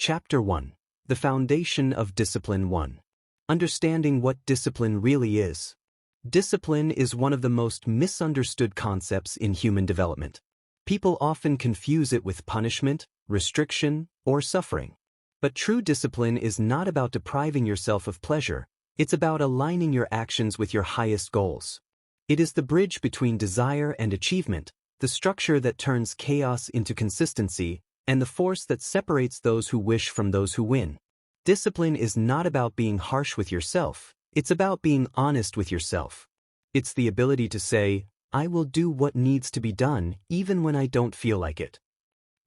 Chapter 1. The Foundation of Discipline 1. Understanding what discipline really is. Discipline is one of the most misunderstood concepts in human development. People often confuse it with punishment, restriction, or suffering. But true discipline is not about depriving yourself of pleasure, it's about aligning your actions with your highest goals. It is the bridge between desire and achievement, the structure that turns chaos into consistency, and the force that separates those who wish from those who win. Discipline is not about being harsh with yourself, it's about being honest with yourself. It's the ability to say, I will do what needs to be done even when I don't feel like it.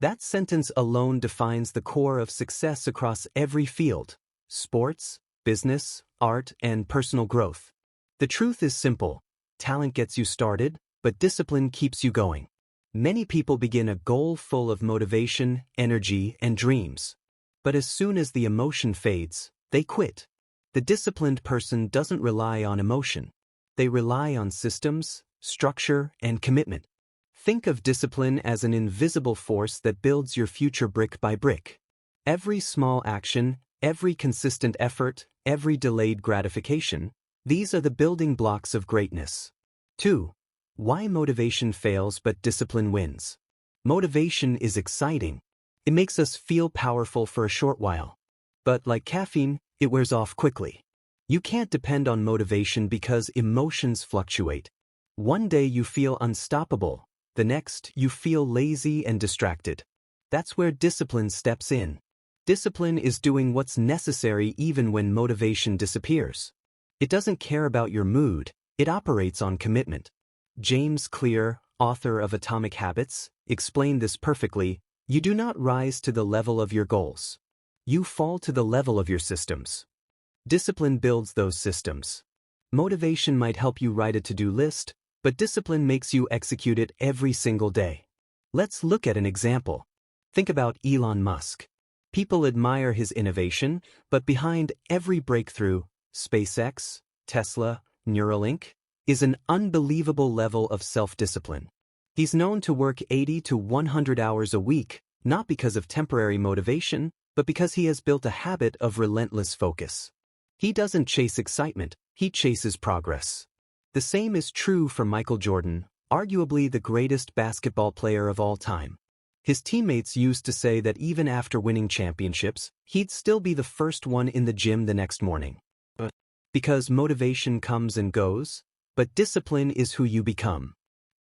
That sentence alone defines the core of success across every field: sports, business, art, and personal growth. The truth is simple: talent gets you started, but discipline keeps you going. Many people begin a goal full of motivation, energy, and dreams. But as soon as the emotion fades, they quit. The disciplined person doesn't rely on emotion. They rely on systems, structure, and commitment. Think of discipline as an invisible force that builds your future brick by brick. Every small action, every consistent effort, every delayed gratification, these are the building blocks of greatness. 2. Why motivation fails but discipline wins. Motivation is exciting. It makes us feel powerful for a short while. But like caffeine, it wears off quickly. You can't depend on motivation because emotions fluctuate. One day you feel unstoppable, the next you feel lazy and distracted. That's where discipline steps in. Discipline is doing what's necessary even when motivation disappears. It doesn't care about your mood, it operates on commitment. James Clear, author of Atomic Habits, explained this perfectly: you do not rise to the level of your goals. You fall to the level of your systems. Discipline builds those systems. Motivation might help you write a to-do list, but discipline makes you execute it every single day. Let's look at an example. Think about Elon Musk. People admire his innovation, but behind every breakthrough, SpaceX, Tesla, Neuralink, is an unbelievable level of self-discipline. He's known to work 80 to 100 hours a week, not because of temporary motivation, but because he has built a habit of relentless focus. He doesn't chase excitement, he chases progress. The same is true for Michael Jordan, arguably the greatest basketball player of all time. His teammates used to say that even after winning championships, he'd still be the first one in the gym the next morning. Because motivation comes and goes, but discipline is who you become.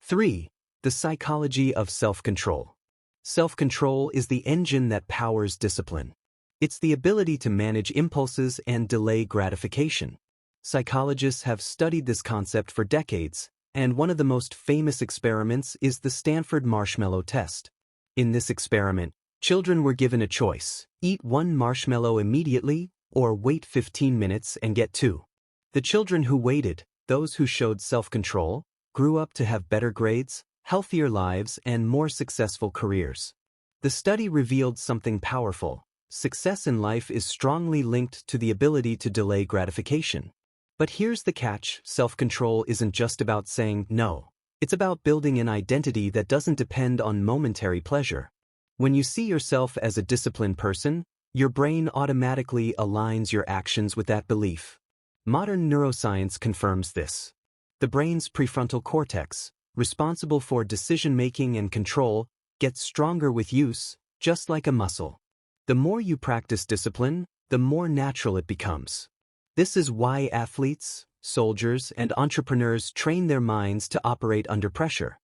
3. The psychology of self-control. Self-control is the engine that powers discipline. It's the ability to manage impulses and delay gratification. Psychologists have studied this concept for decades, and one of the most famous experiments is the Stanford marshmallow test. In this experiment, children were given a choice: eat one marshmallow immediately, or wait 15 minutes and get 2. The children who waited, those who showed self-control, grew up to have better grades, healthier lives, and more successful careers. The study revealed something powerful: success in life is strongly linked to the ability to delay gratification. But here's the catch: self-control isn't just about saying no. It's about building an identity that doesn't depend on momentary pleasure. When you see yourself as a disciplined person, your brain automatically aligns your actions with that belief. Modern neuroscience confirms this. The brain's prefrontal cortex, responsible for decision-making and control, gets stronger with use, just like a muscle. The more you practice discipline, the more natural it becomes. This is why athletes, soldiers, and entrepreneurs train their minds to operate under pressure.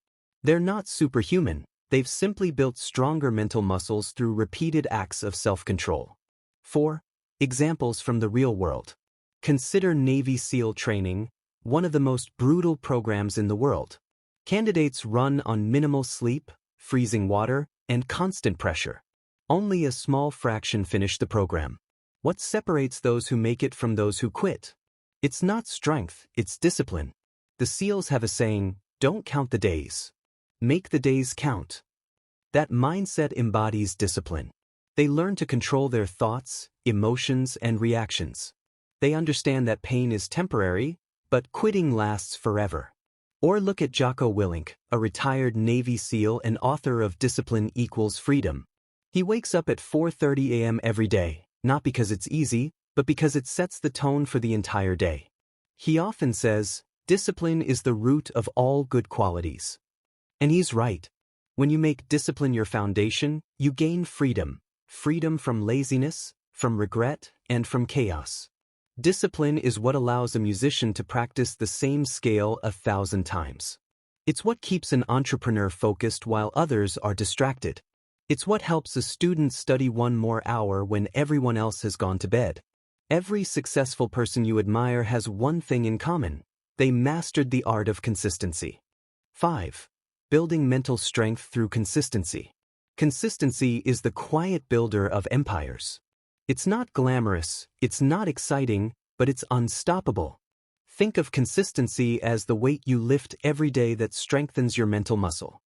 They're not superhuman, they've simply built stronger mental muscles through repeated acts of self-control. 4. Examples from the real world. Consider Navy SEAL training, one of the most brutal programs in the world. Candidates run on minimal sleep, freezing water, and constant pressure. Only a small fraction finish the program. What separates those who make it from those who quit? It's not strength, it's discipline. The SEALs have a saying: don't count the days. Make the days count. That mindset embodies discipline. They learn to control their thoughts, emotions, and reactions. They understand that pain is temporary, but quitting lasts forever. Or look at Jocko Willink, a retired Navy SEAL and author of Discipline Equals Freedom. He wakes up at 4:30 a.m. every day, not because it's easy, but because it sets the tone for the entire day. He often says, "Discipline is the root of all good qualities." And he's right. When you make discipline your foundation, you gain freedom. Freedom from laziness, from regret, and from chaos. Discipline is what allows a musician to practice the same scale 1,000 times. It's what keeps an entrepreneur focused while others are distracted. It's what helps a student study one more hour when everyone else has gone to bed. Every successful person you admire has one thing in common: they mastered the art of consistency. 5. Building mental strength through consistency. Consistency is the quiet builder of empires. It's not glamorous, it's not exciting, but it's unstoppable. Think of consistency as the weight you lift every day that strengthens your mental muscle.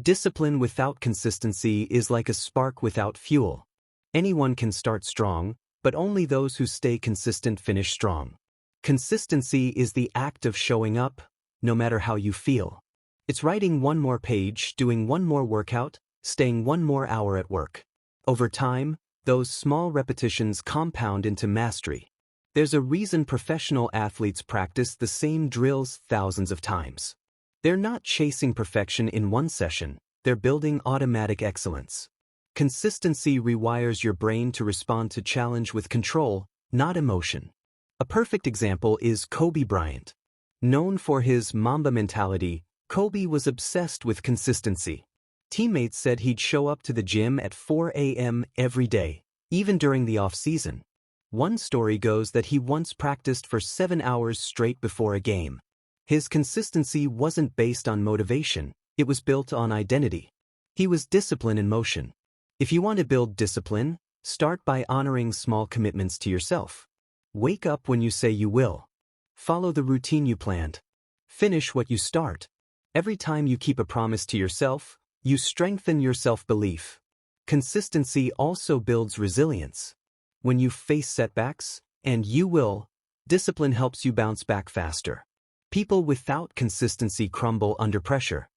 Discipline without consistency is like a spark without fuel. Anyone can start strong, but only those who stay consistent finish strong. Consistency is the act of showing up, no matter how you feel. It's writing one more page, doing one more workout, staying one more hour at work. Over time, those small repetitions compound into mastery. There's a reason professional athletes practice the same drills thousands of times. They're not chasing perfection in one session, they're building automatic excellence. Consistency rewires your brain to respond to challenge with control, not emotion. A perfect example is Kobe Bryant. Known for his Mamba mentality, Kobe was obsessed with consistency. Teammates said he'd show up to the gym at 4 a.m. every day, even during the off-season. One story goes that he once practiced for 7 hours straight before a game. His consistency wasn't based on motivation, it was built on identity. He was discipline in motion. If you want to build discipline, start by honoring small commitments to yourself. Wake up when you say you will. Follow the routine you planned. Finish what you start. Every time you keep a promise to yourself, you strengthen your self-belief. Consistency also builds resilience. When you face setbacks, and you will, discipline helps you bounce back faster. People without consistency crumble under pressure.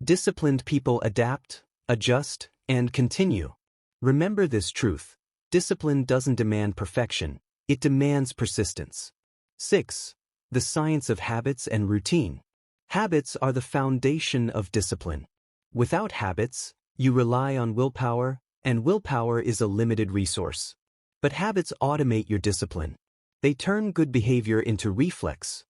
Disciplined people adapt, adjust, and continue. Remember this truth: discipline doesn't demand perfection, it demands persistence. 6. The science of habits and routine. Habits are the foundation of discipline. Without habits, you rely on willpower, and willpower is a limited resource. But habits automate your discipline. They turn good behavior into reflex.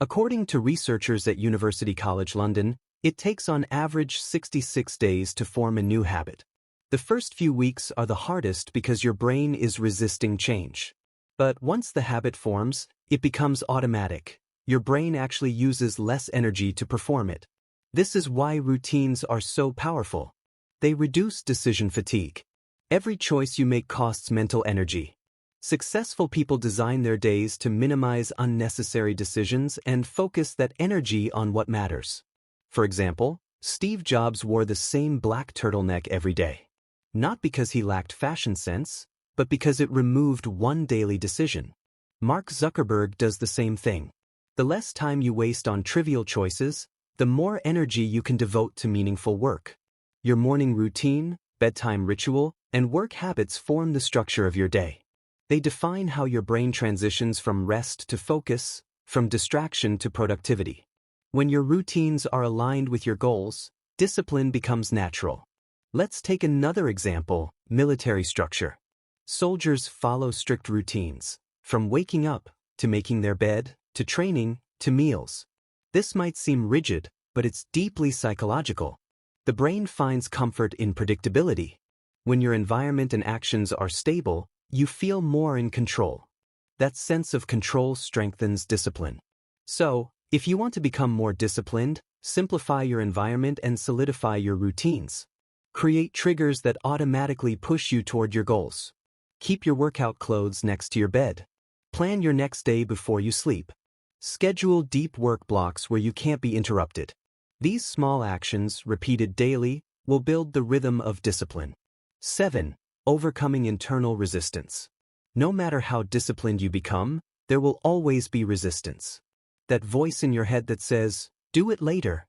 According to researchers at University College London, it takes on average 66 days to form a new habit. The first few weeks are the hardest because your brain is resisting change. But once the habit forms, it becomes automatic. Your brain actually uses less energy to perform it. This is why routines are so powerful. They reduce decision fatigue. Every choice you make costs mental energy. Successful people design their days to minimize unnecessary decisions and focus that energy on what matters. For example, Steve Jobs wore the same black turtleneck every day. Not because he lacked fashion sense, but because it removed one daily decision. Mark Zuckerberg does the same thing. The less time you waste on trivial choices, the more energy you can devote to meaningful work. Your morning routine, bedtime ritual, and work habits form the structure of your day. They define how your brain transitions from rest to focus, from distraction to productivity. When your routines are aligned with your goals, discipline becomes natural. Let's take another example: military structure. Soldiers follow strict routines, from waking up, to making their bed, to training, to meals. This might seem rigid, but it's deeply psychological. The brain finds comfort in predictability. When your environment and actions are stable, you feel more in control. That sense of control strengthens discipline. So, if you want to become more disciplined, simplify your environment and solidify your routines. Create triggers that automatically push you toward your goals. Keep your workout clothes next to your bed. Plan your next day before you sleep. Schedule deep work blocks where you can't be interrupted. These small actions, repeated daily, will build the rhythm of discipline. 7. Overcoming internal resistance. No matter how disciplined you become, there will always be resistance. That voice in your head that says, "Do it later."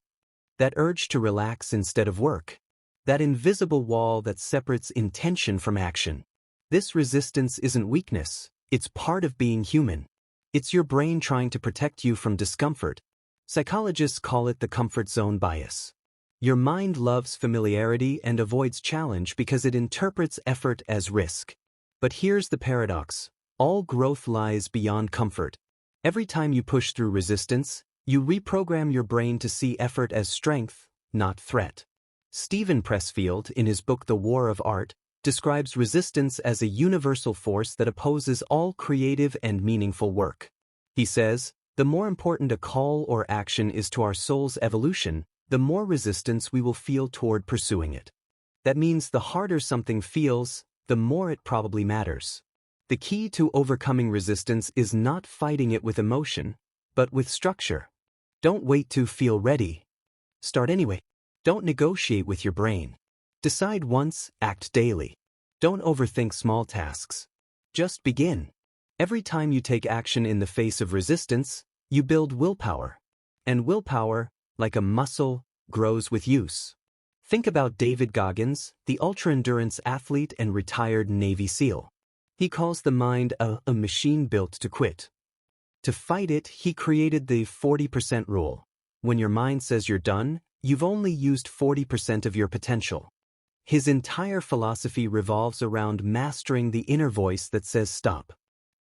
That urge to relax instead of work. That invisible wall that separates intention from action. This resistance isn't weakness, it's part of being human. It's your brain trying to protect you from discomfort. Psychologists call it the comfort zone bias. Your mind loves familiarity and avoids challenge because it interprets effort as risk. But here's the paradox. All growth lies beyond comfort. Every time you push through resistance, you reprogram your brain to see effort as strength, not threat. Stephen Pressfield, in his book The War of Art, describes resistance as a universal force that opposes all creative and meaningful work. He says, the more important a call or action is to our soul's evolution, the more resistance we will feel toward pursuing it. That means the harder something feels, the more it probably matters. The key to overcoming resistance is not fighting it with emotion, but with structure. Don't wait to feel ready. Start anyway. Don't negotiate with your brain. Decide once, act daily. Don't overthink small tasks. Just begin. Every time you take action in the face of resistance, you build willpower. And willpower, like a muscle, grows with use. Think about David Goggins, the ultra-endurance athlete and retired Navy SEAL. He calls the mind a machine built to quit. To fight it, he created the 40% rule. When your mind says you're done, you've only used 40% of your potential. His entire philosophy revolves around mastering the inner voice that says stop.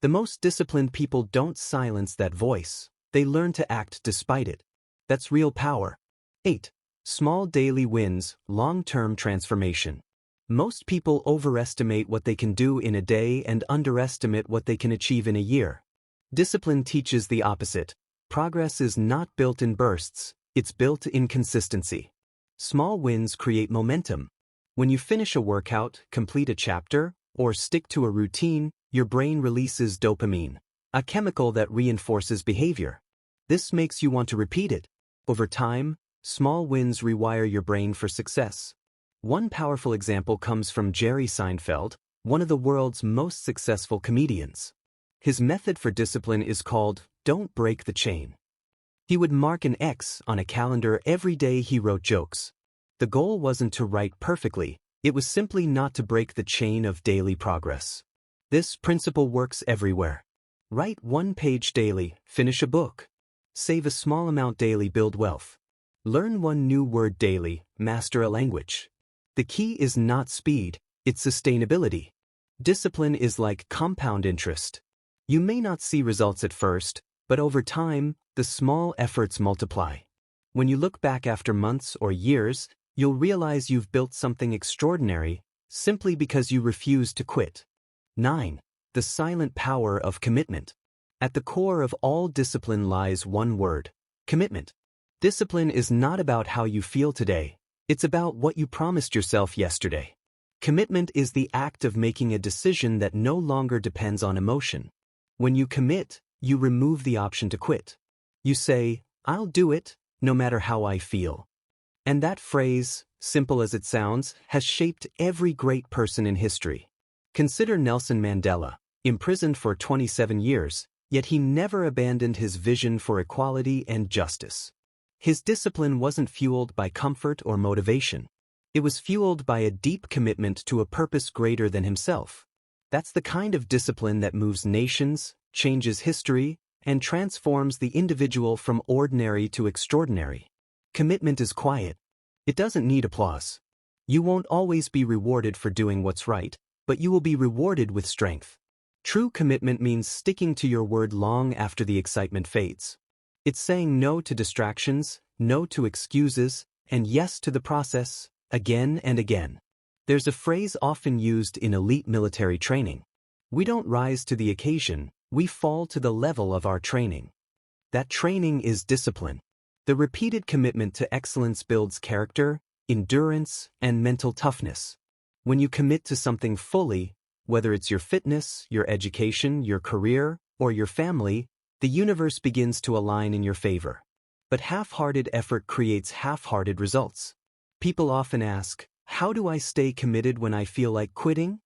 The most disciplined people don't silence that voice, they learn to act despite it. That's real power. 8. Small daily wins, long-term transformation. Most people overestimate what they can do in a day and underestimate what they can achieve in a year. Discipline teaches the opposite. Progress is not built in bursts, it's built in consistency. Small wins create momentum. When you finish a workout, complete a chapter, or stick to a routine, your brain releases dopamine, a chemical that reinforces behavior. This makes you want to repeat it. Over time, small wins rewire your brain for success. One powerful example comes from Jerry Seinfeld, one of the world's most successful comedians. His method for discipline is called, "Don't break the chain." He would mark an X on a calendar every day he wrote jokes. The goal wasn't to write perfectly, it was simply not to break the chain of daily progress. This principle works everywhere. Write one page daily, finish a book. Save a small amount daily, build wealth. Learn one new word daily, master a language. The key is not speed, it's sustainability. Discipline is like compound interest. You may not see results at first, but over time, the small efforts multiply. When you look back after months or years, you'll realize you've built something extraordinary simply because you refused to quit. 9. The silent power of commitment. At the core of all discipline lies one word: commitment. Discipline is not about how you feel today, it's about what you promised yourself yesterday. Commitment is the act of making a decision that no longer depends on emotion. When you commit, you remove the option to quit. You say, "I'll do it, no matter how I feel." And that phrase, simple as it sounds, has shaped every great person in history. Consider Nelson Mandela, imprisoned for 27 years, yet he never abandoned his vision for equality and justice. His discipline wasn't fueled by comfort or motivation. It was fueled by a deep commitment to a purpose greater than himself. That's the kind of discipline that moves nations, changes history, and transforms the individual from ordinary to extraordinary. Commitment is quiet. It doesn't need applause. You won't always be rewarded for doing what's right, but you will be rewarded with strength. True commitment means sticking to your word long after the excitement fades. It's saying no to distractions, no to excuses, and yes to the process, again and again. There's a phrase often used in elite military training. We don't rise to the occasion, we fall to the level of our training. That training is discipline. The repeated commitment to excellence builds character, endurance, and mental toughness. When you commit to something fully, whether it's your fitness, your education, your career, or your family, the universe begins to align in your favor. But half-hearted effort creates half-hearted results. People often ask, how do I stay committed when I feel like quitting?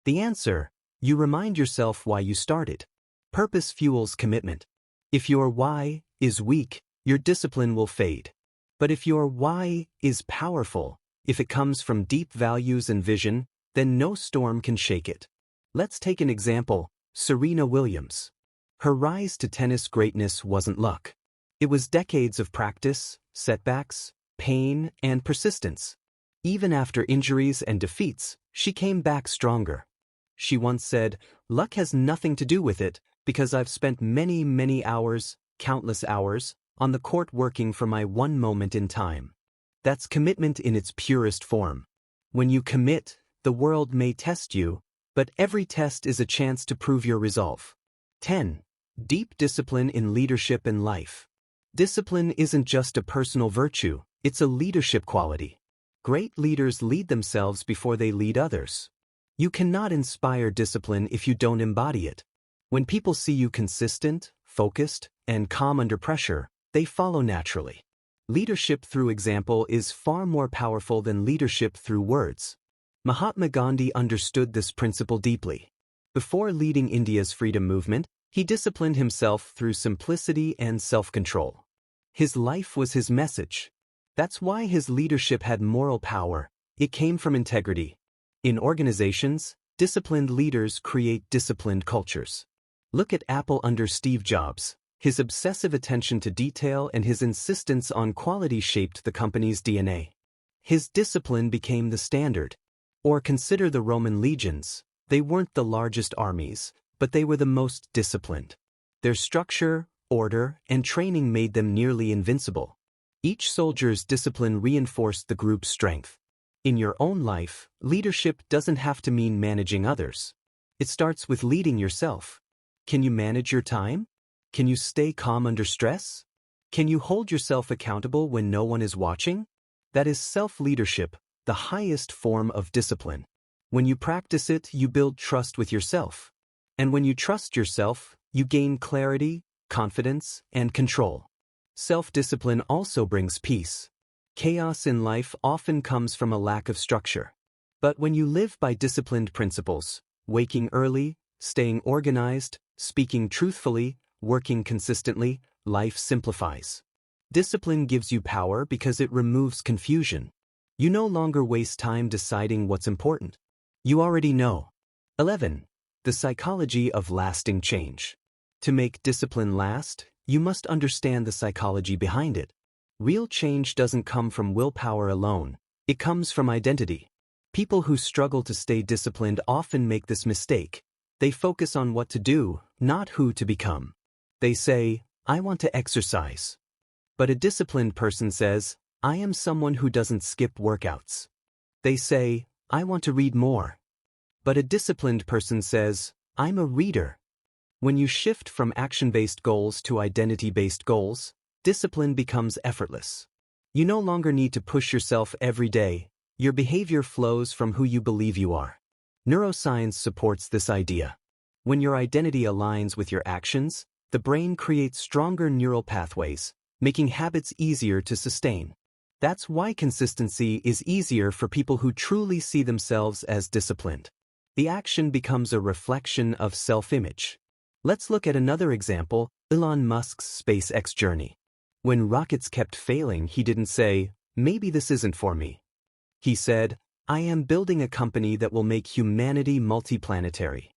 The answer: you remind yourself why you started. Purpose fuels commitment. If your why is weak, your discipline will fade. But if your why is powerful, If it comes from deep values and vision, then no storm can shake it. Let's take an example, Serena Williams. Her rise to tennis greatness wasn't luck. It was decades of practice, setbacks, pain, and persistence. Even after injuries and defeats, she came back stronger. She once said, "Luck has nothing to do with it, because I've spent many, many hours, countless hours, on the court working for my one moment in time." That's commitment in its purest form. When you commit, the world may test you, but every test is a chance to prove your resolve. 10. Deep discipline in leadership and life. Discipline isn't just a personal virtue, it's a leadership quality. Great leaders lead themselves before they lead others. You cannot inspire discipline if you don't embody it. When people see you consistent, focused, and calm under pressure, they follow naturally. Leadership through example is far more powerful than leadership through words. Mahatma Gandhi understood this principle deeply. Before leading India's freedom movement, he disciplined himself through simplicity and self-control. His life was his message. That's why his leadership had moral power. It came from integrity. In organizations, disciplined leaders create disciplined cultures. Look at Apple under Steve Jobs. His obsessive attention to detail and his insistence on quality shaped the company's DNA. His discipline became the standard. Or consider the Roman legions. They weren't the largest armies, but they were the most disciplined. Their structure, order, and training made them nearly invincible. Each soldier's discipline reinforced the group's strength. In your own life, leadership doesn't have to mean managing others. It starts with leading yourself. Can you manage your time? Can you stay calm under stress? Can you hold yourself accountable when no one is watching? That is self-leadership, the highest form of discipline. When you practice it, you build trust with yourself. And when you trust yourself, you gain clarity, confidence, and control. Self-discipline also brings peace. Chaos in life often comes from a lack of structure. But when you live by disciplined principles, waking early, staying organized, speaking truthfully, working consistently, life simplifies. Discipline gives you power because it removes confusion. You no longer waste time deciding what's important. You already know. 11. The psychology of lasting change. To make discipline last, you must understand the psychology behind it. Real change doesn't come from willpower alone. It comes from identity. People who struggle to stay disciplined often make this mistake. They focus on what to do, not who to become. They say, "I want to exercise." But a disciplined person says, "I am someone who doesn't skip workouts." They say, "I want to read more." But a disciplined person says, "I'm a reader." When you shift from action-based goals to identity-based goals, discipline becomes effortless. You no longer need to push yourself every day. Your behavior flows from who you believe you are. Neuroscience supports this idea. When your identity aligns with your actions, the brain creates stronger neural pathways, making habits easier to sustain. That's why consistency is easier for people who truly see themselves as disciplined. The action becomes a reflection of self-image. Let's look at another example, Elon Musk's SpaceX journey. When rockets kept failing, he didn't say, "Maybe this isn't for me." He said, "I am building a company that will make humanity multiplanetary."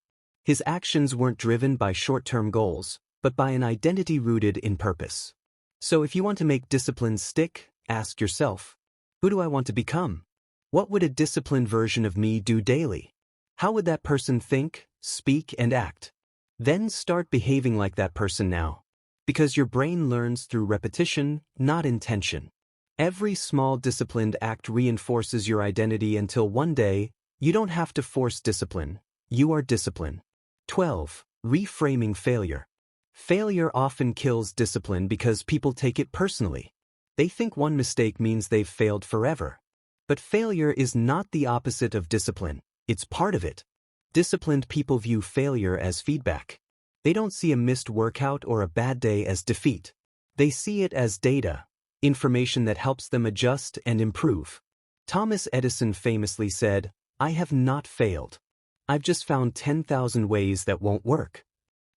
His actions weren't driven by short-term goals, but by an identity rooted in purpose. So if you want to make discipline stick, ask yourself, who do I want to become? What would a disciplined version of me do daily? How would that person think, speak, and act? Then start behaving like that person now. Because your brain learns through repetition, not intention. Every small disciplined act reinforces your identity until one day, you don't have to force discipline. You are discipline. 12. Reframing failure. Failure often kills discipline because people take it personally. They think one mistake means they've failed forever. But failure is not the opposite of discipline. It's part of it. Disciplined people view failure as feedback. They don't see a missed workout or a bad day as defeat. They see it as data, information that helps them adjust and improve. Thomas Edison famously said, "I have not failed. I've just found 10,000 ways that won't work."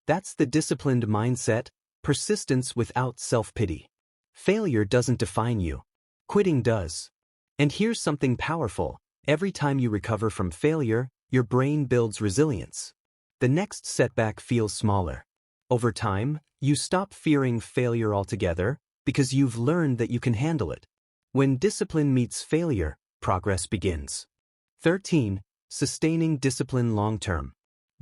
That's the disciplined mindset, persistence without self-pity. Failure doesn't define you. Quitting does. And here's something powerful. Every time you recover from failure, your brain builds resilience. The next setback feels smaller. Over time, you stop fearing failure altogether because you've learned that you can handle it. When discipline meets failure, progress begins. 13. Sustaining discipline long-term.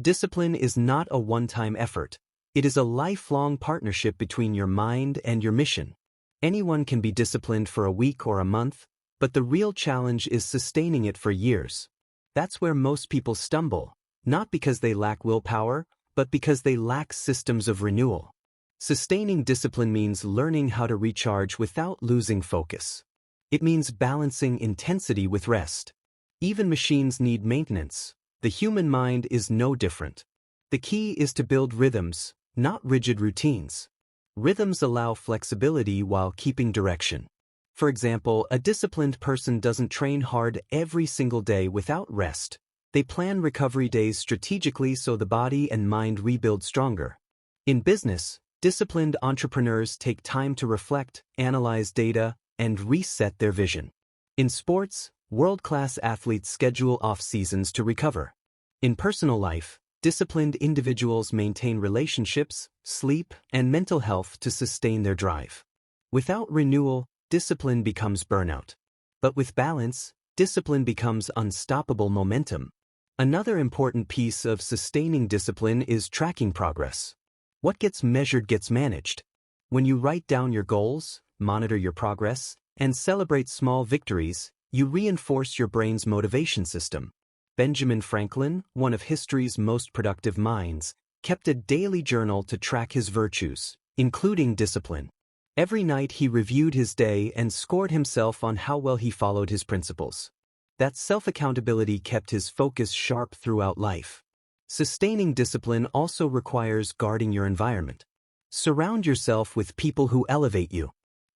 Discipline is not a one-time effort. It is a lifelong partnership between your mind and your mission. Anyone can be disciplined for a week or a month, but the real challenge is sustaining it for years. That's where most people stumble, not because they lack willpower, but because they lack systems of renewal. Sustaining discipline means learning how to recharge without losing focus. It means balancing intensity with rest. Even machines need maintenance. The human mind is no different. The key is to build rhythms, not rigid routines. Rhythms allow flexibility while keeping direction. For example, a disciplined person doesn't train hard every single day without rest. They plan recovery days strategically so the body and mind rebuild stronger. In business, disciplined entrepreneurs take time to reflect, analyze data, and reset their vision. In sports, world-class athletes schedule off-seasons to recover. In personal life, disciplined individuals maintain relationships, sleep, and mental health to sustain their drive. Without renewal, discipline becomes burnout. But with balance, discipline becomes unstoppable momentum. Another important piece of sustaining discipline is tracking progress. What gets measured gets managed. When you write down your goals, monitor your progress, and celebrate small victories, you reinforce your brain's motivation system. Benjamin Franklin, one of history's most productive minds, kept a daily journal to track his virtues, including discipline. Every night he reviewed his day and scored himself on how well he followed his principles. That self-accountability kept his focus sharp throughout life. Sustaining discipline also requires guarding your environment. Surround yourself with people who elevate you.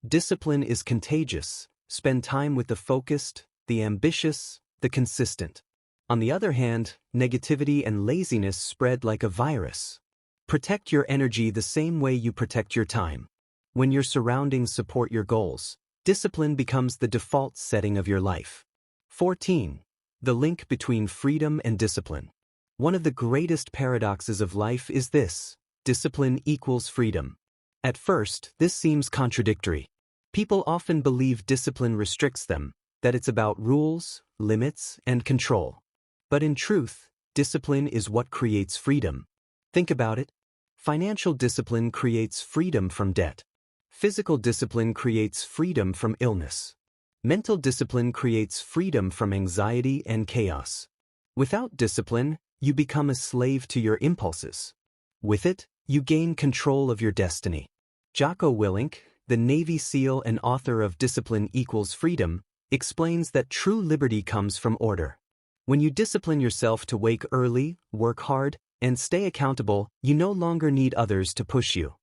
Discipline is contagious. Spend time with the focused, the ambitious, the consistent. On the other hand, negativity and laziness spread like a virus. Protect your energy the same way you protect your time. When your surroundings support your goals, discipline becomes the default setting of your life. 14. The link between freedom and discipline. One of the greatest paradoxes of life is this: discipline equals freedom. At first, this seems contradictory. People often believe discipline restricts them, that it's about rules, limits, and control. But in truth, discipline is what creates freedom. Think about it. Financial discipline creates freedom from debt. Physical discipline creates freedom from illness. Mental discipline creates freedom from anxiety and chaos. Without discipline, you become a slave to your impulses. With it, you gain control of your destiny. Jocko Willink, the Navy SEAL and author of Discipline Equals Freedom, explains that true liberty comes from order. When you discipline yourself to wake early, work hard, and stay accountable, you no longer need others to push you.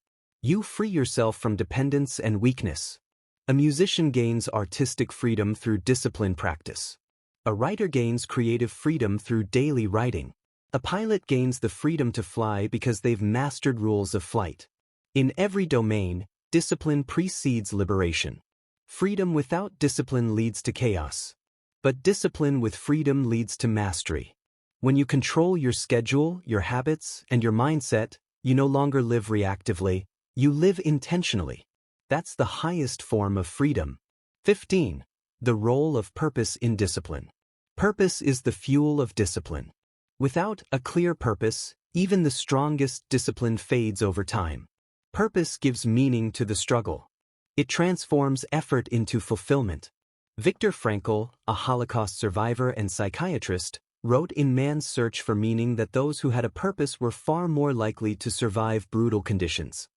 You free yourself from dependence and weakness. A musician gains artistic freedom through disciplined practice. A writer gains creative freedom through daily writing. A pilot gains the freedom to fly because they've mastered rules of flight. In every domain, discipline precedes liberation. Freedom without discipline leads to chaos. But discipline with freedom leads to mastery. When you control your schedule, your habits, and your mindset, you no longer live reactively, you live intentionally. That's the highest form of freedom. 15. The role of purpose in discipline. Purpose is the fuel of discipline. Without a clear purpose, even the strongest discipline fades over time. Purpose gives meaning to the struggle. It transforms effort into fulfillment. Viktor Frankl, a Holocaust survivor and psychiatrist, wrote in Man's Search for Meaning that those who had a purpose were far more likely to survive brutal conditions.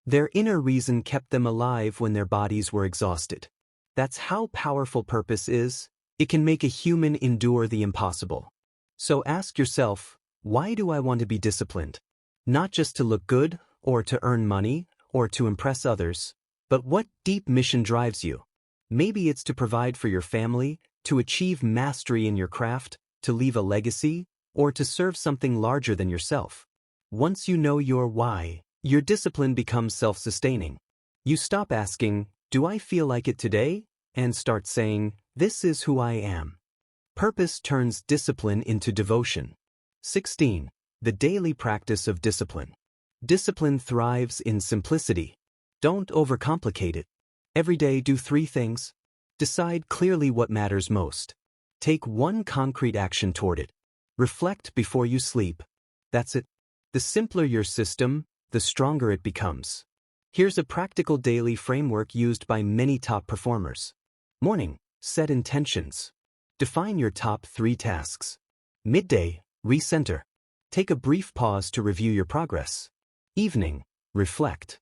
Their inner reason kept them alive when their bodies were exhausted. That's how powerful purpose is. It can make a human endure the impossible. So ask yourself, why do I want to be disciplined? Not just to look good, or to earn money, or to impress others, but what deep mission drives you? Maybe it's to provide for your family, to achieve mastery in your craft, to leave a legacy, or to serve something larger than yourself. Once you know your why, your discipline becomes self-sustaining. You stop asking, "Do I feel like it today?" and start saying, This is who I am. Purpose turns discipline into devotion. 16. The daily practice of discipline. Discipline thrives in simplicity. Don't overcomplicate it. Every day do 3 things. Decide clearly what matters most. Take one concrete action toward it. Reflect before you sleep. That's it. The simpler your system, the stronger it becomes. Here's a practical daily framework used by many top performers. Morning, set intentions. Define your top 3 tasks. Midday, recenter. Take a brief pause to review your progress. Evening, reflect.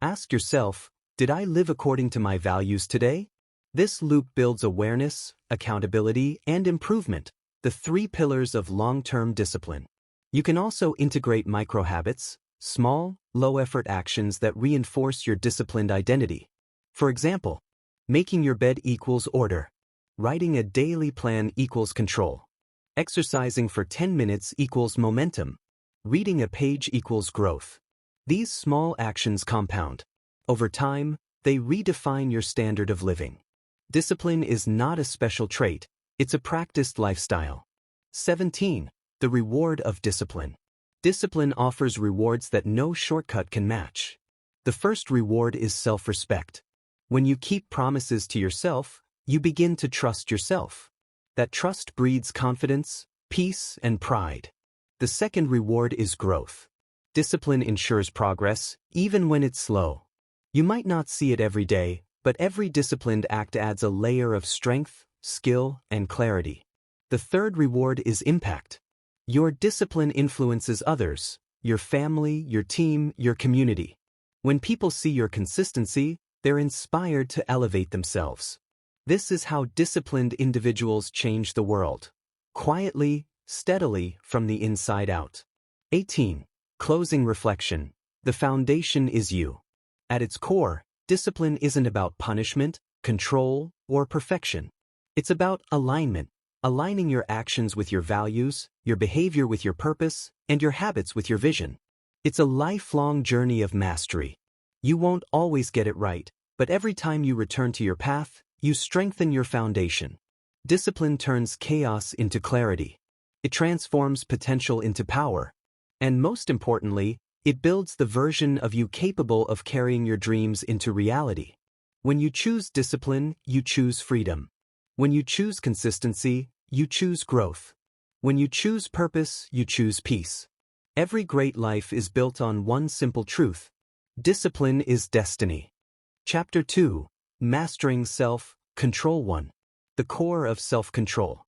Ask yourself, did I live according to my values today? This loop builds awareness, accountability, and improvement, the 3 pillars of long-term discipline. You can also integrate micro-habits, small, low-effort actions that reinforce your disciplined identity. For example, making your bed equals order. Writing a daily plan equals control. Exercising for 10 minutes equals momentum. Reading a page equals growth. These small actions compound. Over time, they redefine your standard of living. Discipline is not a special trait, it's a practiced lifestyle. 17. The reward of discipline. Discipline offers rewards that no shortcut can match. The first reward is self-respect. When you keep promises to yourself, you begin to trust yourself. That trust breeds confidence, peace, and pride. The second reward is growth. Discipline ensures progress, even when it's slow. You might not see it every day, but every disciplined act adds a layer of strength, skill, and clarity. The third reward is impact. Your discipline influences others, your family, your team, your community. When people see your consistency, they're inspired to elevate themselves. This is how disciplined individuals change the world. Quietly, steadily, from the inside out. 18. Closing reflection. The foundation is you. At its core, discipline isn't about punishment, control, or perfection. It's about alignment, aligning your actions with your values, your behavior with your purpose, and your habits with your vision. It's a lifelong journey of mastery. You won't always get it right, but every time you return to your path, you strengthen your foundation. Discipline turns chaos into clarity. It transforms potential into power. And most importantly, it builds the version of you capable of carrying your dreams into reality. When you choose discipline, you choose freedom. When you choose consistency, you choose growth. When you choose purpose, you choose peace. Every great life is built on one simple truth. Discipline is destiny. Chapter 2. Mastering Self-Control 1. The core of self-control.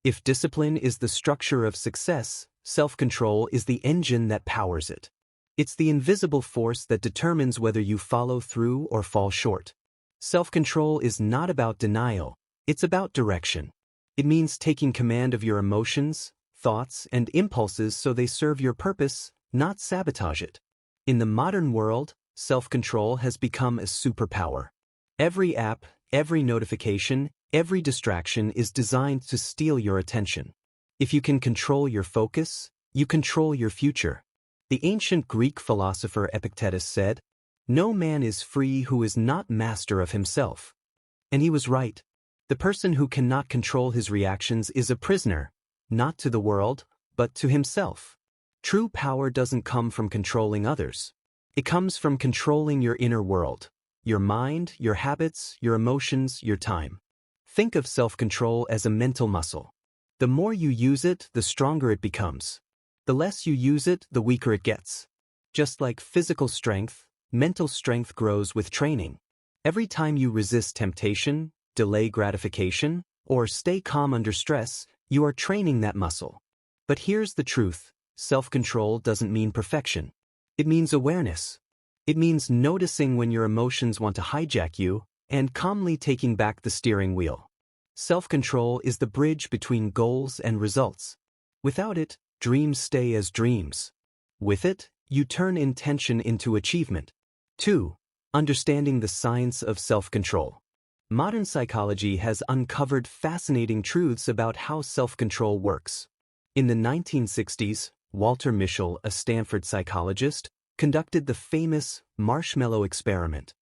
If discipline is the structure of success, self-control is the engine that powers it. It's the invisible force that determines whether you follow through or fall short. Self-control is not about denial, it's about direction. It means taking command of your emotions, thoughts, and impulses so they serve your purpose, not sabotage it. In the modern world, self-control has become a superpower. Every app, every notification, every distraction is designed to steal your attention. If you can control your focus, you control your future. The ancient Greek philosopher Epictetus said, "No man is free who is not master of himself." And he was right. The person who cannot control his reactions is a prisoner, not to the world, but to himself. True power doesn't come from controlling others. It comes from controlling your inner world, your mind, your habits, your emotions, your time. Think of self-control as a mental muscle. The more you use it, the stronger it becomes. The less you use it, the weaker it gets. Just like physical strength, mental strength grows with training. Every time you resist temptation, delay gratification, or stay calm under stress, you are training that muscle. But here's the truth. Self-control doesn't mean perfection. It means awareness. It means noticing when your emotions want to hijack you and calmly taking back the steering wheel. Self-control is the bridge between goals and results. Without it, dreams stay as dreams. With it, you turn intention into achievement. 2. Understanding the science of self-control. Modern psychology has uncovered fascinating truths about how self-control works. In the 1960s, Walter Mischel, a Stanford psychologist, conducted the famous marshmallow experiment.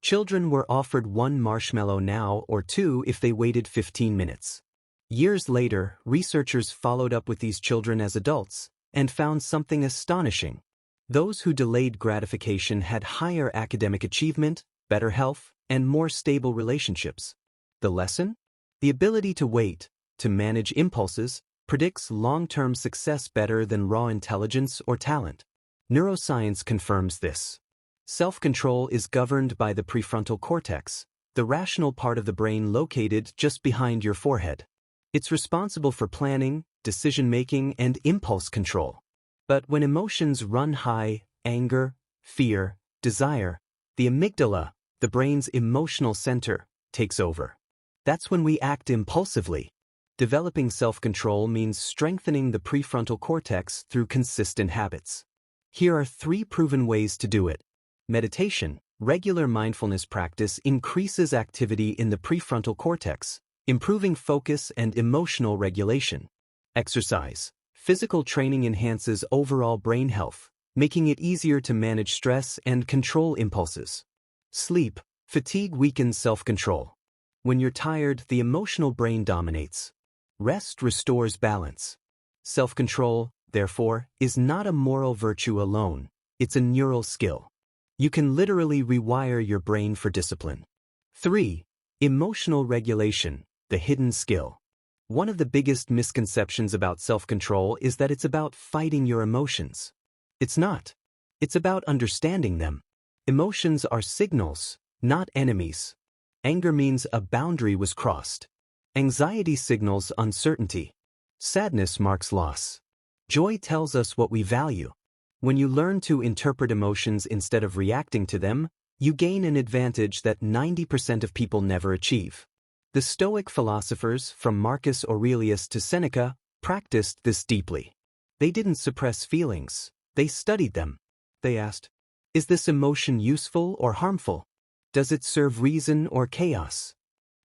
Children were offered one marshmallow now or two if they waited 15 minutes. Years later, researchers followed up with these children as adults and found something astonishing. Those who delayed gratification had higher academic achievement, better health, and more stable relationships. The lesson? The ability to wait, to manage impulses, predicts long-term success better than raw intelligence or talent. Neuroscience confirms this. Self-control is governed by the prefrontal cortex, the rational part of the brain located just behind your forehead. It's responsible for planning, decision-making, and impulse control. But when emotions run high, anger, fear, desire, the amygdala, the brain's emotional center, takes over. That's when we act impulsively. Developing self-control means strengthening the prefrontal cortex through consistent habits. Here are 3 proven ways to do it. Meditation. Regular mindfulness practice increases activity in the prefrontal cortex, improving focus and emotional regulation. Exercise. Physical training enhances overall brain health, making it easier to manage stress and control impulses. Sleep. Fatigue weakens self-control. When you're tired, the emotional brain dominates. Rest restores balance. Self-control, therefore, is not a moral virtue alone, it's a neural skill. You can literally rewire your brain for discipline. 3. Emotional regulation, the hidden skill. One of the biggest misconceptions about self-control is that it's about fighting your emotions. It's not. It's about understanding them. Emotions are signals, not enemies. Anger means a boundary was crossed. Anxiety signals uncertainty. Sadness marks loss. Joy tells us what we value. When you learn to interpret emotions instead of reacting to them, you gain an advantage that 90% of people never achieve. The Stoic philosophers, from Marcus Aurelius to Seneca, practiced this deeply. They didn't suppress feelings, they studied them. They asked, is this emotion useful or harmful? Does it serve reason or chaos?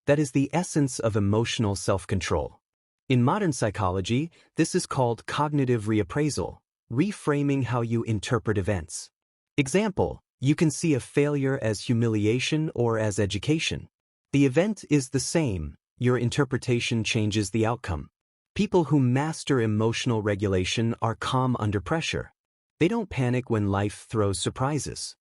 That is the essence of emotional self-control. In modern psychology, this is called cognitive reappraisal, reframing how you interpret events. Example, you can see a failure as humiliation or as education. The event is the same, your interpretation changes the outcome. People who master emotional regulation are calm under pressure. They don't panic when life throws surprises.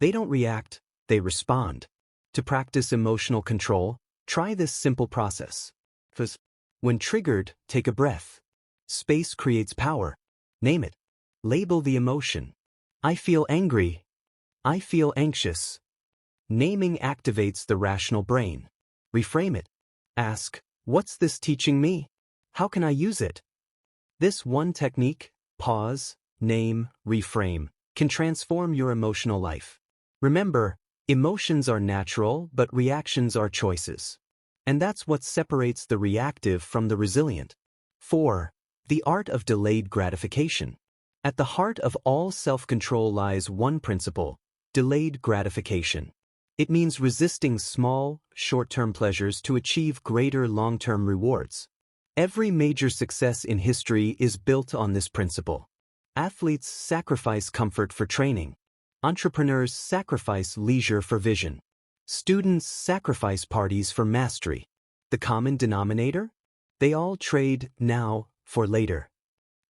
They don't react, they respond. To practice emotional control, try this simple process. First, when triggered, take a breath. Space creates power. Name it. Label the emotion. I feel angry. I feel anxious. Naming activates the rational brain. Reframe it. Ask, what's this teaching me? How can I use it? This one technique, pause, name, reframe, can transform your emotional life. Remember, emotions are natural, but reactions are choices. And that's what separates the reactive from the resilient. 4. The art of delayed gratification. At the heart of all self-control lies one principle: delayed gratification. It means resisting small, short-term pleasures to achieve greater long-term rewards. Every major success in history is built on this principle. Athletes sacrifice comfort for training. Entrepreneurs sacrifice leisure for vision. Students sacrifice parties for mastery. The common denominator? They all trade now for later.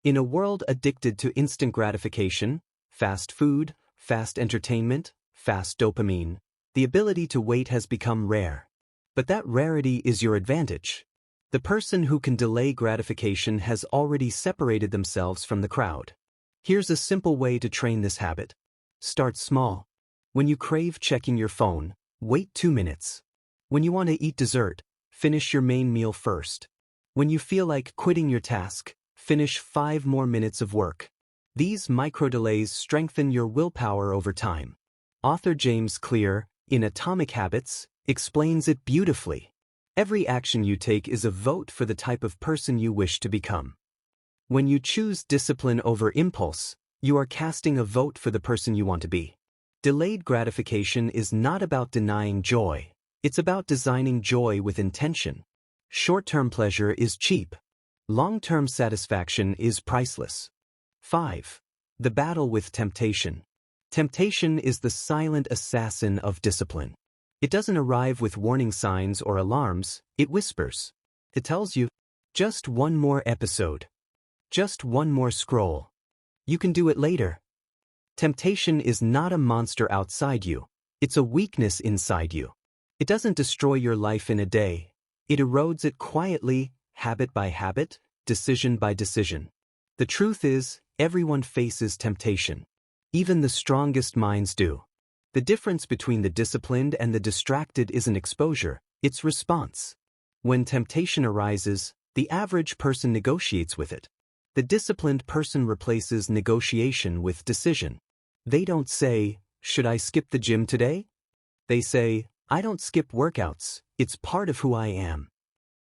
In a world addicted to instant gratification, fast food, fast entertainment, fast dopamine, the ability to wait has become rare. But that rarity is your advantage. The person who can delay gratification has already separated themselves from the crowd. Here's a simple way to train this habit. Start small. When you crave checking your phone, wait 2 minutes. When you want to eat dessert, finish your main meal first. When you feel like quitting your task, finish 5 more minutes of work. These micro-delays strengthen your willpower over time. Author James Clear, in Atomic Habits, explains it beautifully. Every action you take is a vote for the type of person you wish to become. When you choose discipline over impulse, you are casting a vote for the person you want to be. Delayed gratification is not about denying joy. It's about designing joy with intention. Short-term pleasure is cheap. Long-term satisfaction is priceless. 5. The battle with temptation. Temptation is the silent assassin of discipline. It doesn't arrive with warning signs or alarms, it whispers. It tells you, just one more episode. Just one more scroll. You can do it later. Temptation is not a monster outside you. It's a weakness inside you. It doesn't destroy your life in a day. It erodes it quietly, habit by habit, decision by decision. The truth is, everyone faces temptation. Even the strongest minds do. The difference between the disciplined and the distracted isn't exposure, it's response. When temptation arises, the average person negotiates with it. The disciplined person replaces negotiation with decision. They don't say, should I skip the gym today? They say, I don't skip workouts, it's part of who I am.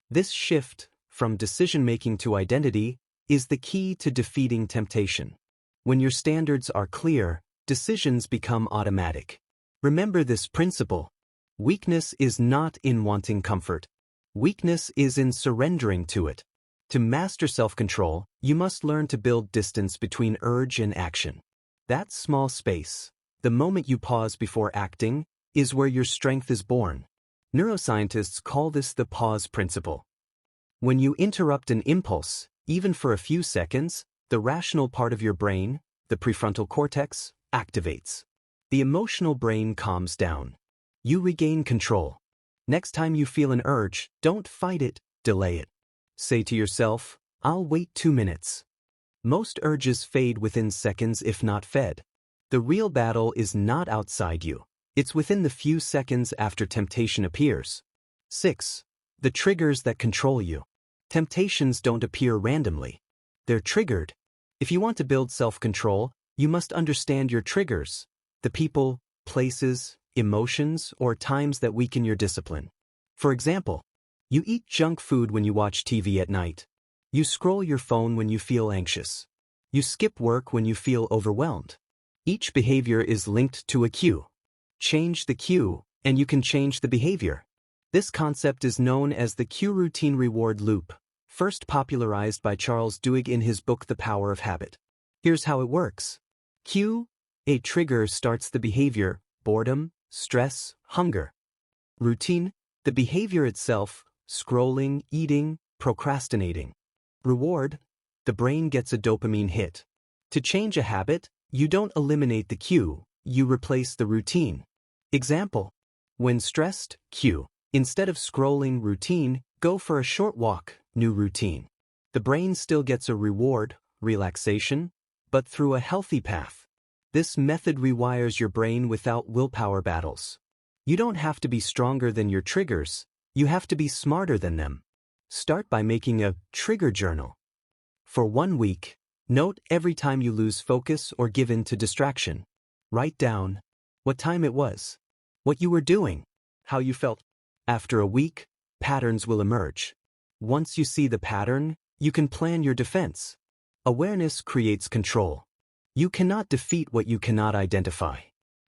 This shift, from decision-making to identity, is the key to defeating temptation. When your standards are clear, decisions become automatic. Remember this principle. Weakness is not in wanting comfort. Weakness is in surrendering to it. To master self-control, you must learn to build distance between urge and action. That small space, the moment you pause before acting, is where your strength is born. Neuroscientists call this the pause principle. When you interrupt an impulse, even for a few seconds, the rational part of your brain, the prefrontal cortex, activates. The emotional brain calms down. You regain control. Next time you feel an urge, don't fight it, delay it. Say to yourself, I'll wait 2 minutes. Most urges fade within seconds if not fed. The real battle is not outside you. It's within the few seconds after temptation appears. 6. The triggers that control you. Temptations don't appear randomly. They're triggered. If you want to build self-control, you must understand your triggers. The people, places, emotions, or times that weaken your discipline. For example, you eat junk food when you watch TV at night. You scroll your phone when you feel anxious. You skip work when you feel overwhelmed. Each behavior is linked to a cue. Change the cue, and you can change the behavior. This concept is known as the cue routine reward loop, first popularized by Charles Duhigg in his book The Power of Habit. Here's how it works. Cue. A trigger starts the behavior, boredom, stress, hunger. Routine. The behavior itself, scrolling, eating, procrastinating. Reward. The brain gets a dopamine hit. To change a habit, you don't eliminate the cue, you replace the routine. Example. When stressed, cue. Instead of scrolling, routine, go for a short walk, new routine. The brain still gets a reward, relaxation, but through a healthy path. This method rewires your brain without willpower battles. You don't have to be stronger than your triggers, you have to be smarter than them. Start by making a trigger journal. For 1 week, note every time you lose focus or give in to distraction. Write down what time it was, what you were doing, how you felt. After a week, patterns will emerge. Once you see the pattern, you can plan your defense. Awareness creates control. You cannot defeat what you cannot identify.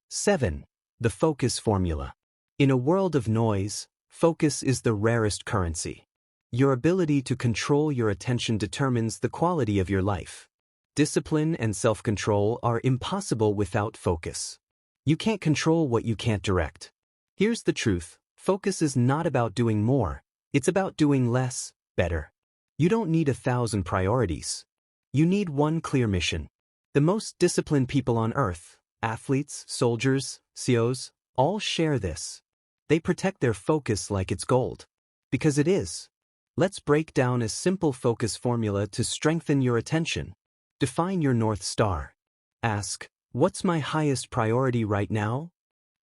7. The focus formula. In a world of noise, focus is the rarest currency. Your ability to control your attention determines the quality of your life. Discipline and self-control are impossible without focus. You can't control what you can't direct. Here's the truth. Focus is not about doing more. It's about doing less, better. You don't need 1,000 priorities. You need one clear mission. The most disciplined people on earth, athletes, soldiers, CEOs, all share this. They protect their focus like it's gold. Because it is. Let's break down a simple focus formula to strengthen your attention. Define your North Star. Ask, what's my highest priority right now?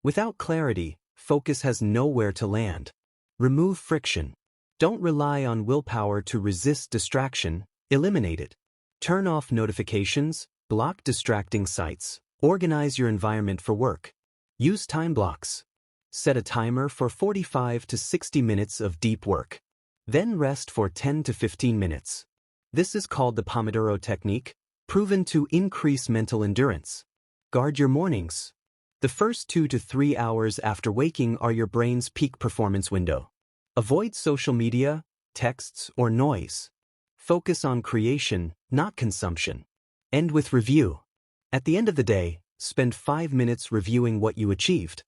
Without clarity, focus has nowhere to land. Remove friction. Don't rely on willpower to resist distraction, eliminate it. Turn off notifications, block distracting sites, organize your environment for work. Use time blocks. Set a timer for 45 to 60 minutes of deep work. Then rest for 10 to 15 minutes. This is called the Pomodoro technique, proven to increase mental endurance. Guard your mornings. The first 2 to 3 hours after waking are your brain's peak performance window. Avoid social media, texts, or noise. Focus on creation, not consumption. End with review. At the end of the day, spend 5 minutes reviewing what you achieved.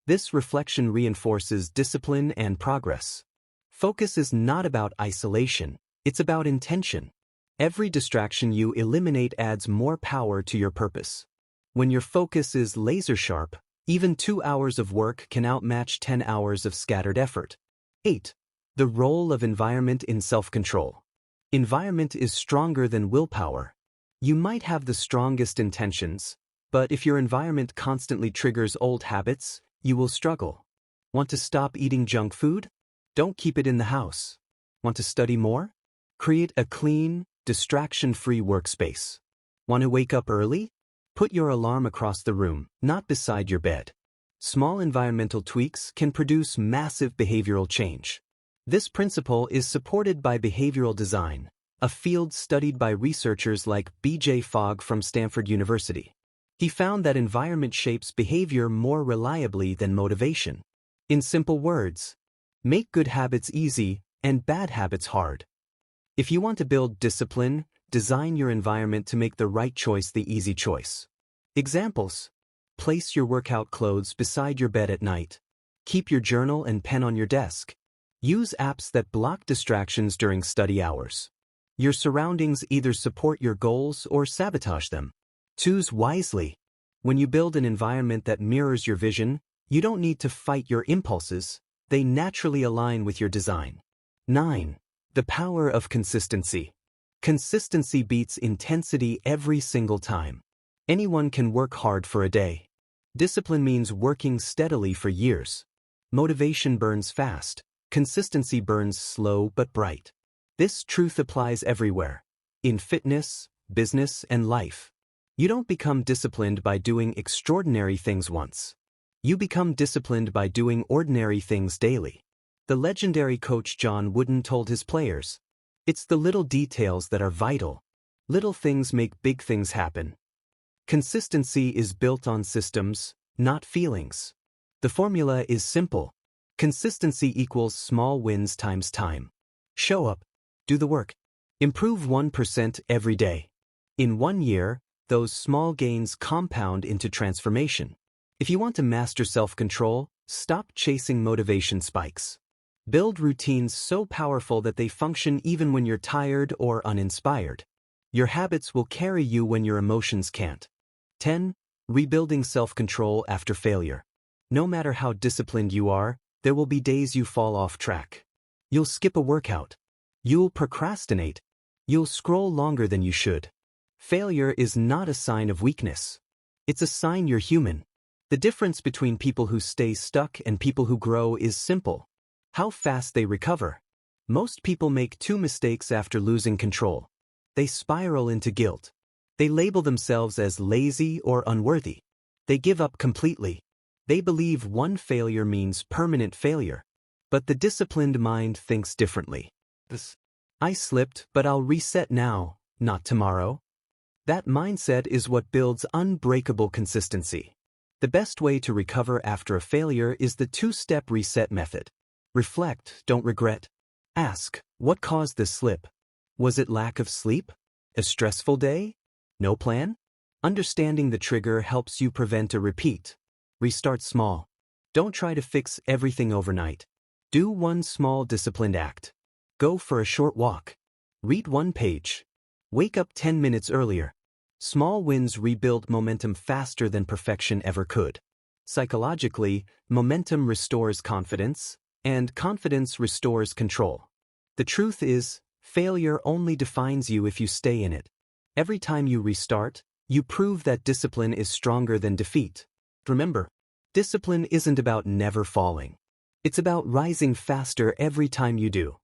This reflection reinforces discipline and progress. Focus is not about isolation, it's about intention. Every distraction you eliminate adds more power to your purpose. When your focus is laser-sharp, even 2 hours of work can outmatch 10 hours of scattered effort. 8. The role of environment in self-control. Environment is stronger than willpower. You might have the strongest intentions, but if your environment constantly triggers old habits, you will struggle. Want to stop eating junk food? Don't keep it in the house. Want to study more? Create a clean, distraction-free workspace. Want to wake up early? Put your alarm across the room, not beside your bed. Small environmental tweaks can produce massive behavioral change. This principle is supported by behavioral design, a field studied by researchers like B.J. Fogg from Stanford University. He found that environment shapes behavior more reliably than motivation. In simple words, make good habits easy and bad habits hard. If you want to build discipline, design your environment to make the right choice the easy choice. Examples: place your workout clothes beside your bed at night. Keep your journal and pen on your desk. Use apps that block distractions during study hours. Your surroundings either support your goals or sabotage them. Choose wisely. When you build an environment that mirrors your vision, you don't need to fight your impulses, they naturally align with your design. 9. The power of consistency. Consistency beats intensity every single time. Anyone can work hard for a day. Discipline means working steadily for years. Motivation burns fast. Consistency burns slow but bright. This truth applies everywhere. In fitness, business, and life. You don't become disciplined by doing extraordinary things once. You become disciplined by doing ordinary things daily. The legendary coach John Wooden told his players, "It's the little details that are vital. Little things make big things happen." Consistency is built on systems, not feelings. The formula is simple. Consistency equals small wins times time. Show up. Do the work. Improve 1% every day. In 1 year, those small gains compound into transformation. If you want to master self-control, stop chasing motivation spikes. Build routines so powerful that they function even when you're tired or uninspired. Your habits will carry you when your emotions can't. 10. Rebuilding self-control after failure. No matter how disciplined you are, there will be days you fall off track. You'll skip a workout. You'll procrastinate. You'll scroll longer than you should. Failure is not a sign of weakness. It's a sign you're human. The difference between people who stay stuck and people who grow is simple: how fast they recover. Most people make 2 mistakes after losing control. They spiral into guilt. They label themselves as lazy or unworthy. They give up completely. They believe one failure means permanent failure. But the disciplined mind thinks differently. I slipped, but I'll reset now, not tomorrow. That mindset is what builds unbreakable consistency. The best way to recover after a failure is the 2-step reset method. Reflect, don't regret. Ask, what caused this slip? Was it lack of sleep? A stressful day? No plan? Understanding the trigger helps you prevent a repeat. Restart small. Don't try to fix everything overnight. Do one small disciplined act. Go for a short walk. Read 1 page. Wake up 10 minutes earlier. Small wins rebuild momentum faster than perfection ever could. Psychologically, momentum restores confidence, and confidence restores control. The truth is, failure only defines you if you stay in it. Every time you restart, you prove that discipline is stronger than defeat. Remember, discipline isn't about never falling. It's about rising faster every time you do.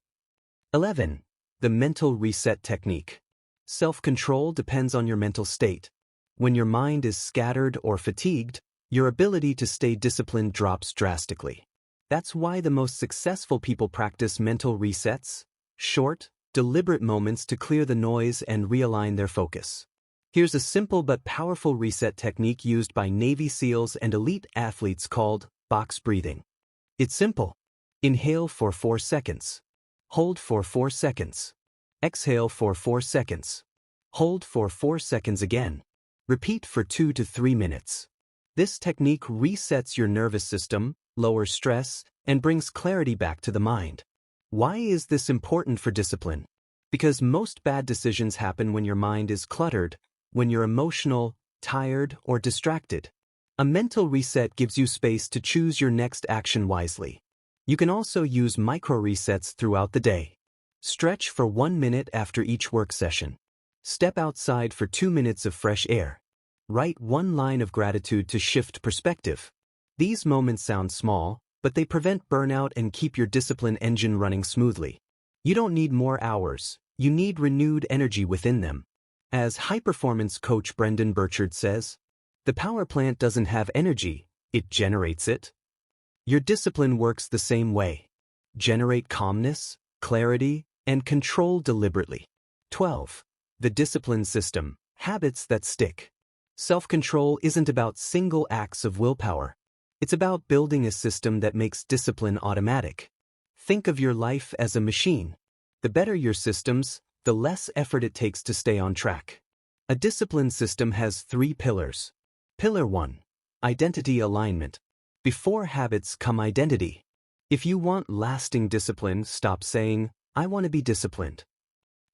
11. The mental reset technique. Self-control depends on your mental state. When your mind is scattered or fatigued, your ability to stay disciplined drops drastically. That's why the most successful people practice mental resets, short, deliberate moments to clear the noise and realign their focus. Here's a simple but powerful reset technique used by Navy SEALs and elite athletes called box breathing. It's simple. Inhale for 4 seconds. Hold for 4 seconds. Exhale for 4 seconds. Hold for 4 seconds again. Repeat for 2 to 3 minutes. This technique resets your nervous system, lowers stress, and brings clarity back to the mind. Why is this important for discipline? Because most bad decisions happen when your mind is cluttered, when you're emotional, tired, or distracted. A mental reset gives you space to choose your next action wisely. You can also use micro resets throughout the day. Stretch for 1 minute after each work session. Step outside for 2 minutes of fresh air. Write one line of gratitude to shift perspective. These moments sound small, but they prevent burnout and keep your discipline engine running smoothly. You don't need more hours, you need renewed energy within them. As high-performance coach Brendan Burchard says, the power plant doesn't have energy, it generates it. Your discipline works the same way. Generate calmness, clarity, and control deliberately. 12. The discipline system, habits that stick. Self-control isn't about single acts of willpower. It's about building a system that makes discipline automatic. Think of your life as a machine. The better your systems, the less effort it takes to stay on track. A discipline system has 3 pillars. Pillar 1. Identity alignment. Before habits come identity. If you want lasting discipline, stop saying, "I want to be disciplined."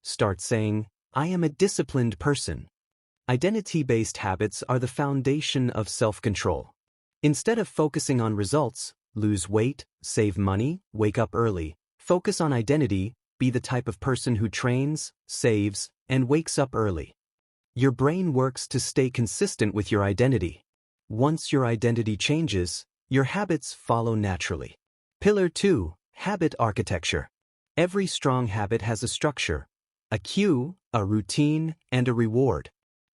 Start saying, "I am a disciplined person." Identity-based habits are the foundation of self-control. Instead of focusing on results, lose weight, save money, wake up early, focus on identity, be the type of person who trains, saves, and wakes up early. Your brain works to stay consistent with your identity. Once your identity changes, your habits follow naturally. Pillar 2. Habit architecture. Every strong habit has a structure, a cue, a routine, and a reward.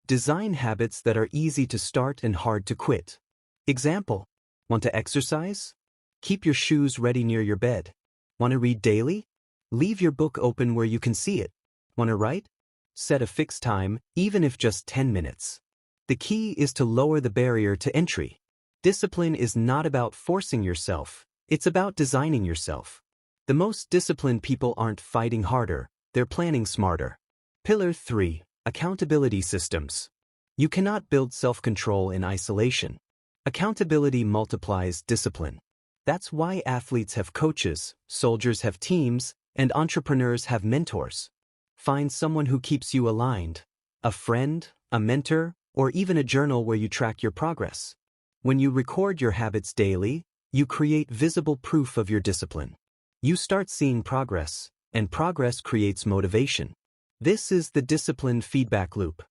Design habits that are easy to start and hard to quit. Example: want to exercise? Keep your shoes ready near your bed. Want to read daily? Leave your book open where you can see it. Want to write? Set a fixed time, even if just 10 minutes. The key is to lower the barrier to entry. Discipline is not about forcing yourself, it's about designing yourself. The most disciplined people aren't fighting harder, they're planning smarter. Pillar 3. Accountability systems. You cannot build self-control in isolation. Accountability multiplies discipline. That's why athletes have coaches, soldiers have teams, and entrepreneurs have mentors. Find someone who keeps you aligned. A friend, a mentor, or even a journal where you track your progress. When you record your habits daily, you create visible proof of your discipline. You start seeing progress, and progress creates motivation. This is the discipline feedback loop.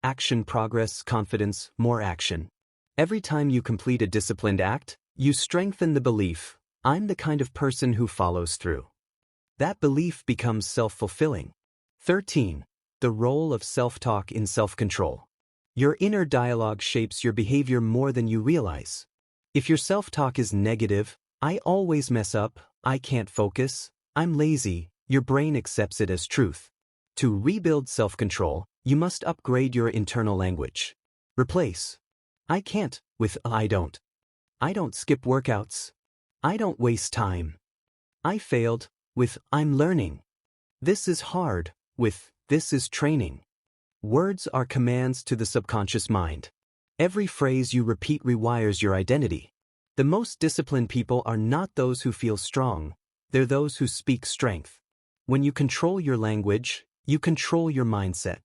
Action, progress, confidence, more action. Every time you complete a disciplined act, you strengthen the belief, "I'm the kind of person who follows through." That belief becomes self-fulfilling. 13. The role of self-talk in self-control. Your inner dialogue shapes your behavior more than you realize. If your self-talk is negative, "I always mess up, I can't focus, I'm lazy," your brain accepts it as truth. To rebuild self-control, you must upgrade your internal language. Replace "I can't" with "I don't." I don't skip workouts. I don't waste time. I failed with "I'm learning." This is hard with "this is training." Words are commands to the subconscious mind. Every phrase you repeat rewires your identity. The most disciplined people are not those who feel strong, they're those who speak strength. When you control your language, you control your mindset.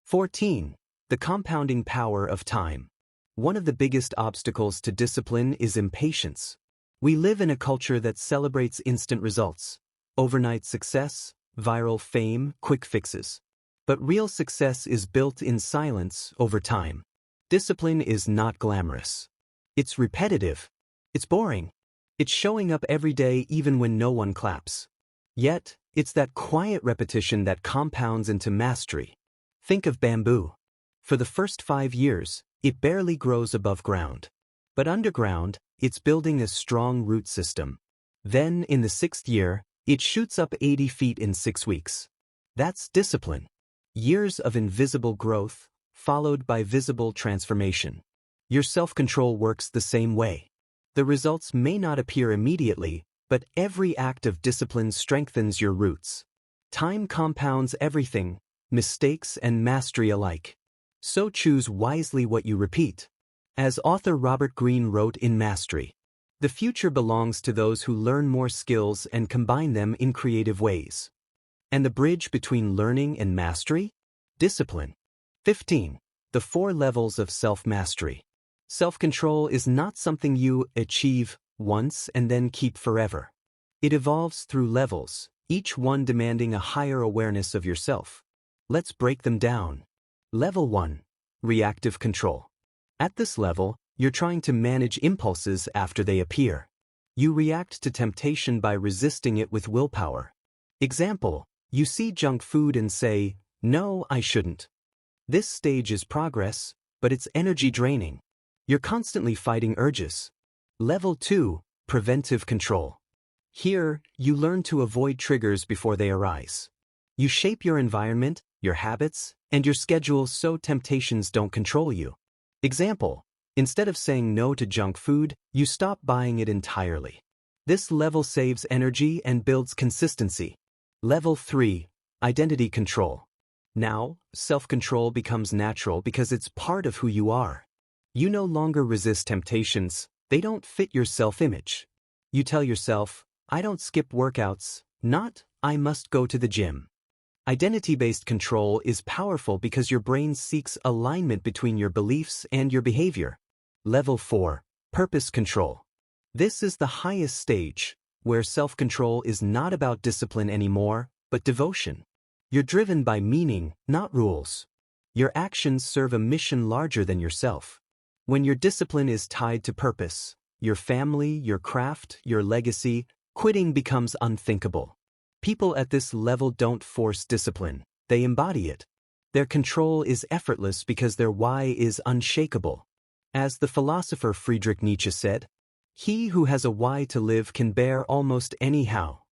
14. The compounding power of time. One of the biggest obstacles to discipline is impatience. We live in a culture that celebrates instant results. Overnight success, viral fame, quick fixes. But real success is built in silence over time. Discipline is not glamorous. It's repetitive. It's boring. It's showing up every day even when no one claps. Yet, it's that quiet repetition that compounds into mastery. Think of bamboo. For the first 5 years, it barely grows above ground. But underground, it's building a strong root system. Then, in the 6th year, it shoots up 80 feet in 6 weeks. That's discipline. Years of invisible growth, followed by visible transformation. Your self-control works the same way. The results may not appear immediately, but every act of discipline strengthens your roots. Time compounds everything, mistakes and mastery alike. So choose wisely what you repeat. As author Robert Greene wrote in Mastery, the future belongs to those who learn more skills and combine them in creative ways. And the bridge between learning and mastery? Discipline. 15. The 4 levels of self-mastery. Self-control is not something you achieve once and then keep forever. It evolves through levels, each one demanding a higher awareness of yourself. Let's break them down. Level 1. Reactive control. At this level, you're trying to manage impulses after they appear. You react to temptation by resisting it with willpower. Example, you see junk food and say, "No, I shouldn't." This stage is progress, but it's energy draining. You're constantly fighting urges. Level 2. Preventive control. Here, you learn to avoid triggers before they arise. You shape your environment, your habits, and your schedule so temptations don't control you. Example, instead of saying no to junk food, you stop buying it entirely. This level saves energy and builds consistency. Level 3. Identity control. Now, self-control becomes natural because it's part of who you are. You no longer resist temptations, they don't fit your self-image. You tell yourself, "I don't skip workouts," not, "I must go to the gym." Identity-based control is powerful because your brain seeks alignment between your beliefs and your behavior. Level 4. Purpose control. This is the highest stage, where self-control is not about discipline anymore, but devotion. You're driven by meaning, not rules. Your actions serve a mission larger than yourself. When your discipline is tied to purpose, your family, your craft, your legacy, quitting becomes unthinkable. People at this level don't force discipline, they embody it. Their control is effortless because their why is unshakable. As the philosopher Friedrich Nietzsche said, "He who has a why to live can bear almost any how."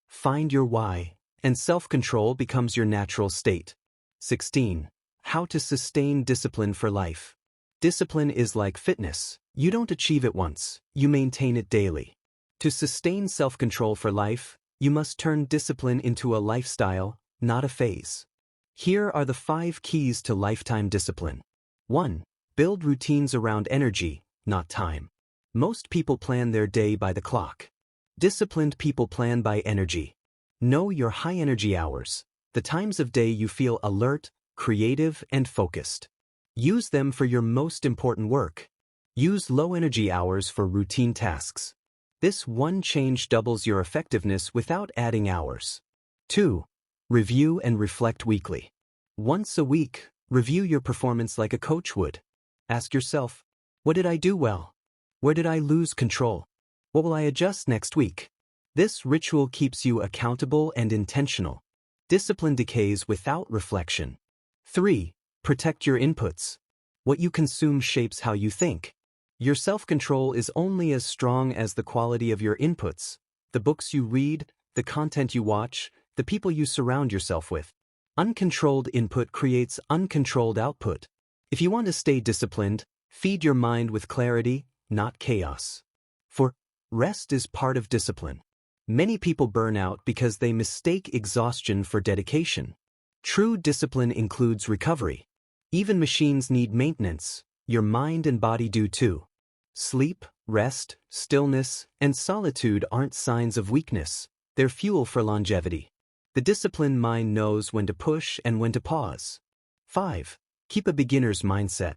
Find your why, and self-control becomes your natural state. 16. How to sustain discipline for life. Discipline is like fitness. You don't achieve it once, you maintain it daily. To sustain self-control for life, you must turn discipline into a lifestyle, not a phase. Here are the 5 keys to lifetime discipline. 1. Build routines around energy, not time. Most people plan their day by the clock. Disciplined people plan by energy. Know your high-energy hours, the times of day you feel alert, creative, and focused. Use them for your most important work. Use low-energy hours for routine tasks. This one change doubles your effectiveness without adding hours. 2. Review and reflect weekly. Once a week, review your performance like a coach would. Ask yourself, what did I do well? Where did I lose control? What will I adjust next week? This ritual keeps you accountable and intentional. Discipline decays without reflection. 3. Protect your inputs. What you consume shapes how you think. Your self-control is only as strong as the quality of your inputs, the books you read, the content you watch, the people you surround yourself with. Uncontrolled input creates uncontrolled output. If you want to stay disciplined, feed your mind with clarity, not chaos. For rest is part of discipline. Many people burn out because they mistake exhaustion for dedication. True discipline includes recovery. Even machines need maintenance. Your mind and body do too. Sleep, rest, stillness, and solitude aren't signs of weakness. They're fuel for longevity. The disciplined mind knows when to push and when to pause. 5. Keep a beginner's mindset.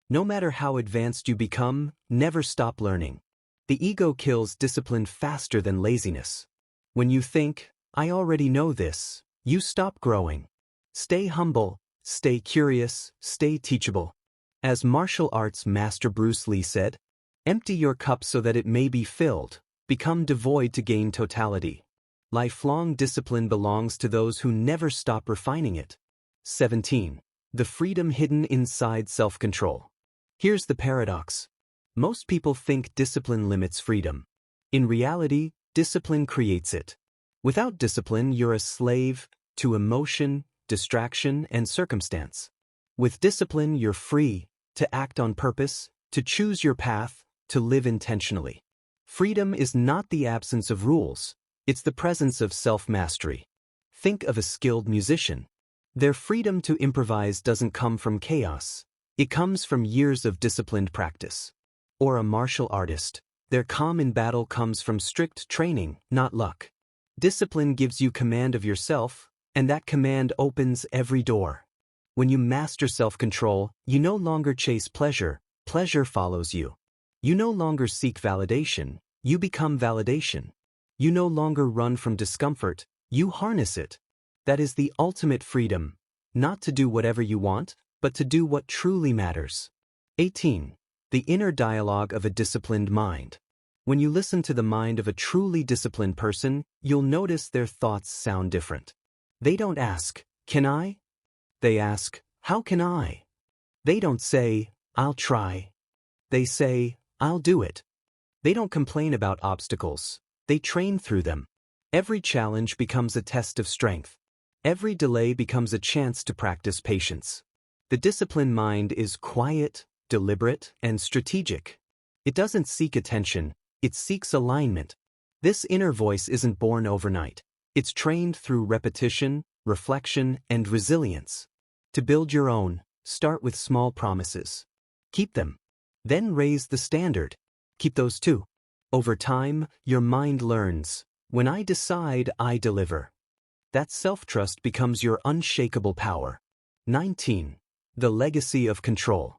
No matter how advanced you become, never stop learning. The ego kills discipline faster than laziness. When you think, "I already know this," you stop growing. Stay humble, stay curious, stay teachable. As martial arts master Bruce Lee said, "Empty your cup so that it may be filled, become devoid to gain totality." Lifelong discipline belongs to those who never stop refining it. 17. The freedom hidden inside self-control. Here's the paradox. Most people think discipline limits freedom. In reality, discipline creates it. Without discipline, you're a slave to emotion, distraction, and circumstance. With discipline, you're free to act on purpose, to choose your path, to live intentionally. Freedom is not the absence of rules, it's the presence of self-mastery. Think of a skilled musician. Their freedom to improvise doesn't come from chaos, It comes from years of disciplined practice. Or a martial artist. Their calm in battle comes from strict training, not luck. Discipline gives you command of yourself, and that command opens every door. When you master self-control, you no longer chase pleasure, pleasure follows you. You no longer seek validation, you become validation. You no longer run from discomfort, you harness it. That is the ultimate freedom, not to do whatever you want, but to do what truly matters. 18. The inner dialogue of a disciplined mind. When you listen to the mind of a truly disciplined person, you'll notice their thoughts sound different. They don't ask, "Can I?" They ask, "How can I?" They don't say, "I'll try." They say, "I'll do it." They don't complain about obstacles. They train through them. Every challenge becomes a test of strength. Every delay becomes a chance to practice patience. The disciplined mind is quiet, deliberate, and strategic. It doesn't seek attention, it seeks alignment. This inner voice isn't born overnight. It's trained through repetition, reflection, and resilience. To build your own, start with small promises. Keep them. Then raise the standard. Keep those too. Over time, your mind learns, when I decide, I deliver. That self-trust becomes your unshakable power. 19. The legacy of control.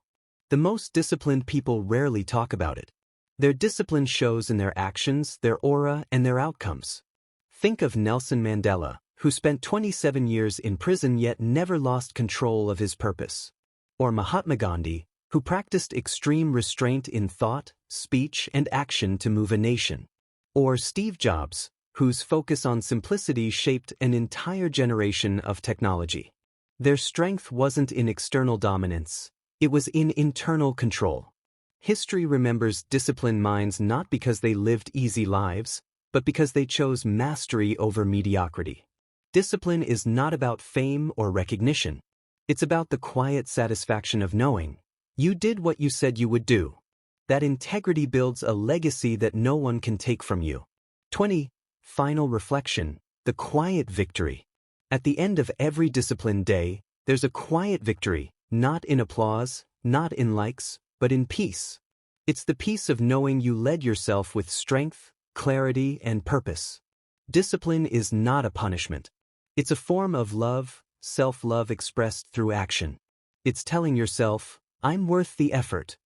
The most disciplined people rarely talk about it. Their discipline shows in their actions, their aura, and their outcomes. Think of Nelson Mandela, who spent 27 years in prison yet never lost control of his purpose. Or Mahatma Gandhi, who practiced extreme restraint in thought, speech, and action to move a nation. Or Steve Jobs, whose focus on simplicity shaped an entire generation of technology. Their strength wasn't in external dominance, it was in internal control. History remembers disciplined minds not because they lived easy lives, but because they chose mastery over mediocrity. Discipline is not about fame or recognition. It's about the quiet satisfaction of knowing you did what you said you would do. That integrity builds a legacy that no one can take from you. 20. Final reflection, the quiet victory. At the end of every disciplined day, there's a quiet victory, not in applause, not in likes, but in peace. It's the peace of knowing you led yourself with strength, clarity, and purpose. Discipline is not a punishment. It's a form of love, self-love expressed through action. It's telling yourself, I'm worth the effort.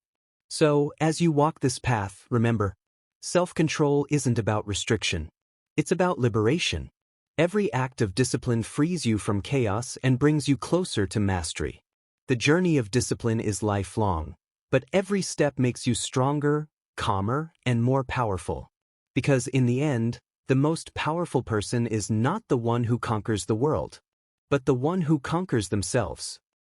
So, as you walk this path, remember, self-control isn't about restriction. It's about liberation. Every act of discipline frees you from chaos and brings you closer to mastery. The journey of discipline is lifelong, but every step makes you stronger, calmer, and more powerful. Because in the end, the most powerful person is not the one who conquers the world, but the one who conquers themselves.